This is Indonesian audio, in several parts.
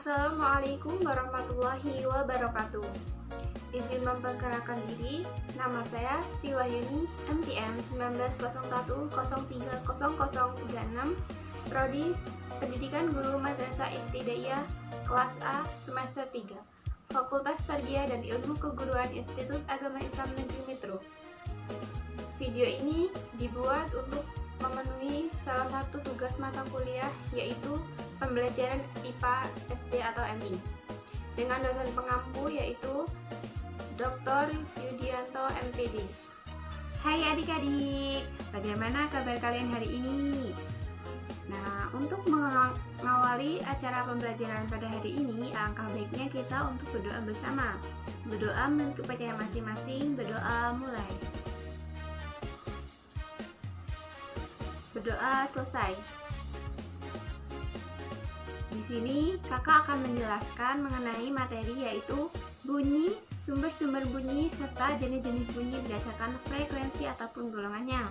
Assalamualaikum warahmatullahi wabarakatuh. Izin memperkenalkan diri, nama saya Sri Wahyuni, MPN 1901030036, Prodi Pendidikan Guru Madrasah Ibtidaiyah, kelas A, semester 3, Fakultas Tarbiyah dan Ilmu Keguruan Institut Agama Islam Negeri Metro. Video ini dibuat untuk memenuhi salah satu tugas mata kuliah, yaitu pembelajaran IPA SD atau MI, dengan dosen pengampu yaitu Dr. Yudianto MPD. Hai adik-adik, bagaimana kabar kalian hari ini? Nah, untuk mengawali acara pembelajaran pada hari ini, alangkah baiknya kita untuk berdoa bersama. Berdoa menurut kepercayaan masing-masing. Berdoa mulai. Berdoa selesai. Di sini kakak akan menjelaskan mengenai materi, yaitu bunyi, sumber-sumber bunyi, serta jenis-jenis bunyi berdasarkan frekuensi ataupun golongannya.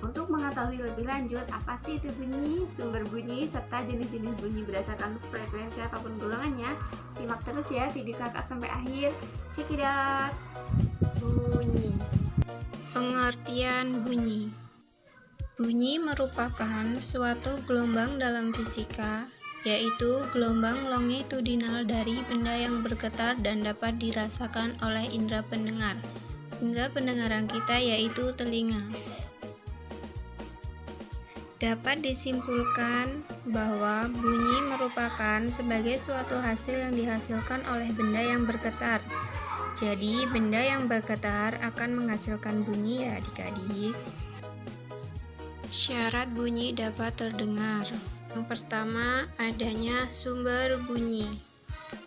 Untuk mengetahui lebih lanjut apa sih itu bunyi, sumber bunyi, serta jenis-jenis bunyi berdasarkan frekuensi ataupun golongannya, simak terus ya video kakak sampai akhir. Check it out. Bunyi. Pengertian bunyi. Bunyi merupakan suatu gelombang dalam fisika, yaitu gelombang longitudinal dari benda yang bergetar dan dapat dirasakan oleh indera pendengar. Indera pendengaran kita yaitu telinga. Dapat disimpulkan bahwa bunyi merupakan sebagai suatu hasil yang dihasilkan oleh benda yang bergetar. Jadi, benda yang bergetar akan menghasilkan bunyi ya adik-adik. Syarat bunyi dapat terdengar. Yang pertama, adanya sumber bunyi.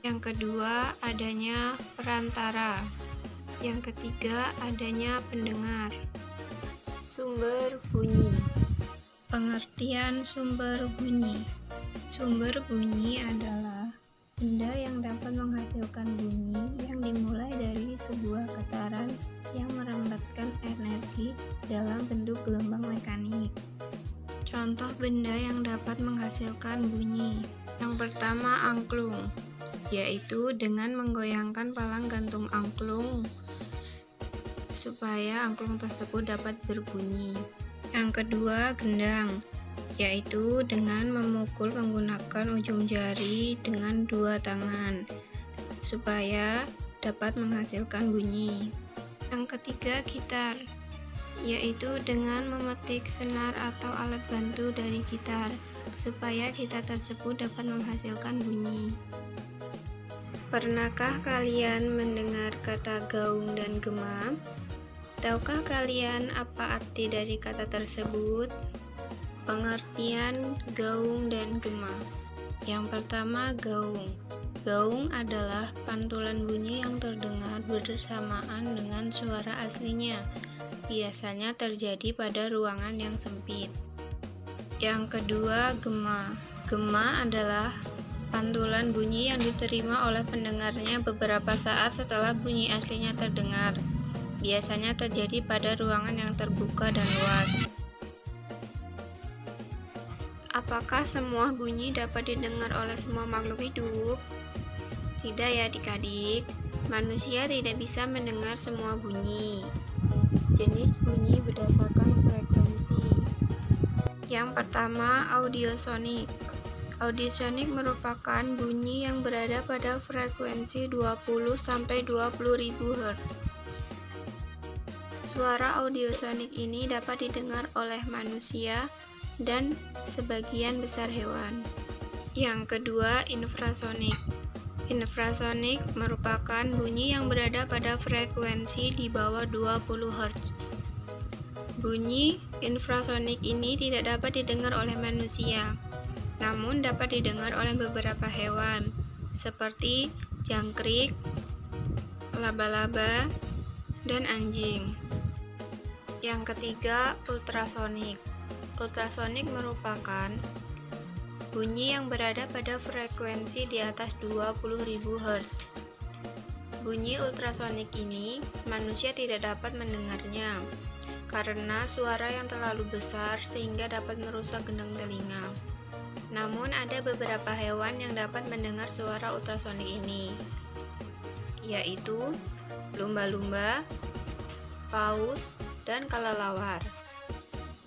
Yang kedua, adanya perantara. Yang ketiga, adanya pendengar. Sumber bunyi. Pengertian sumber bunyi. Sumber bunyi adalah benda yang dapat menghasilkan bunyi yang dimulai dari sebuah getaran yang merambatkan energi dalam bentuk gelombang mekanik. Contoh benda yang dapat menghasilkan bunyi. Yang pertama, angklung, yaitu dengan menggoyangkan palang gantung angklung supaya angklung tersebut dapat berbunyi. Yang kedua, gendang, yaitu dengan memukul menggunakan ujung jari dengan dua tangan supaya dapat menghasilkan bunyi. Yang ketiga, gitar, yaitu dengan memetik senar atau alat bantu dari gitar supaya gitar tersebut dapat menghasilkan bunyi. Pernahkah kalian mendengar kata gaung dan gema? Tahukah kalian apa arti dari kata tersebut? Pengertian gaung dan gema. Yang pertama, gaung. Gaung adalah pantulan bunyi yang terdengar bersamaan dengan suara aslinya. Biasanya terjadi pada ruangan yang sempit. Yang kedua, gema. Gema adalah pantulan bunyi yang diterima oleh pendengarnya beberapa saat setelah bunyi aslinya terdengar. Biasanya terjadi pada ruangan yang terbuka dan luas. Apakah semua bunyi dapat didengar oleh semua makhluk hidup? Tidak ya adik-adik, manusia tidak bisa mendengar semua bunyi. Jenis bunyi berdasarkan frekuensi. Yang pertama, audiosonik. Audiosonik merupakan bunyi yang berada pada frekuensi 20-20.000 Hz. Suara audiosonik ini dapat didengar oleh manusia dan sebagian besar hewan. Yang kedua, infrasonik. Infrasonik merupakan bunyi yang berada pada frekuensi di bawah 20 Hz. Bunyi infrasonik ini tidak dapat didengar oleh manusia, namun dapat didengar oleh beberapa hewan, seperti jangkrik, laba-laba, dan anjing. Yang ketiga, ultrasonik. Ultrasonik merupakan bunyi yang berada pada frekuensi di atas 20.000 Hz. Bunyi ultrasonik ini manusia tidak dapat mendengarnya karena suara yang terlalu besar sehingga dapat merusak gendang telinga. Namun ada beberapa hewan yang dapat mendengar suara ultrasonik ini, yaitu lumba-lumba, paus, dan kelelawar.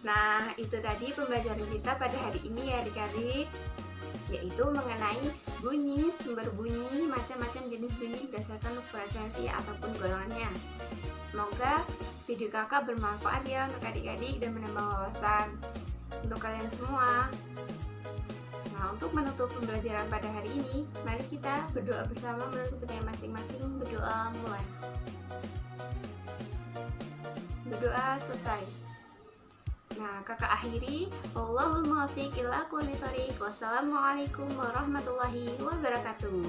Nah, itu tadi pembelajaran kita pada hari ini ya adik-adik, yaitu mengenai bunyi, sumber bunyi, macam-macam jenis bunyi berdasarkan frekuensi ataupun golongannya. Semoga video kakak bermanfaat ya untuk adik-adik dan menambah wawasan untuk kalian semua. Nah, untuk menutup pembelajaran pada hari ini, mari kita berdoa bersama menutup dengan masing-masing. Berdoa mulai. Berdoa selesai. Nah, kakak akhiri. Wallahul muwaffiq ila aqwamit thoriq. Wassalamualaikum warahmatullahi wabarakatuh.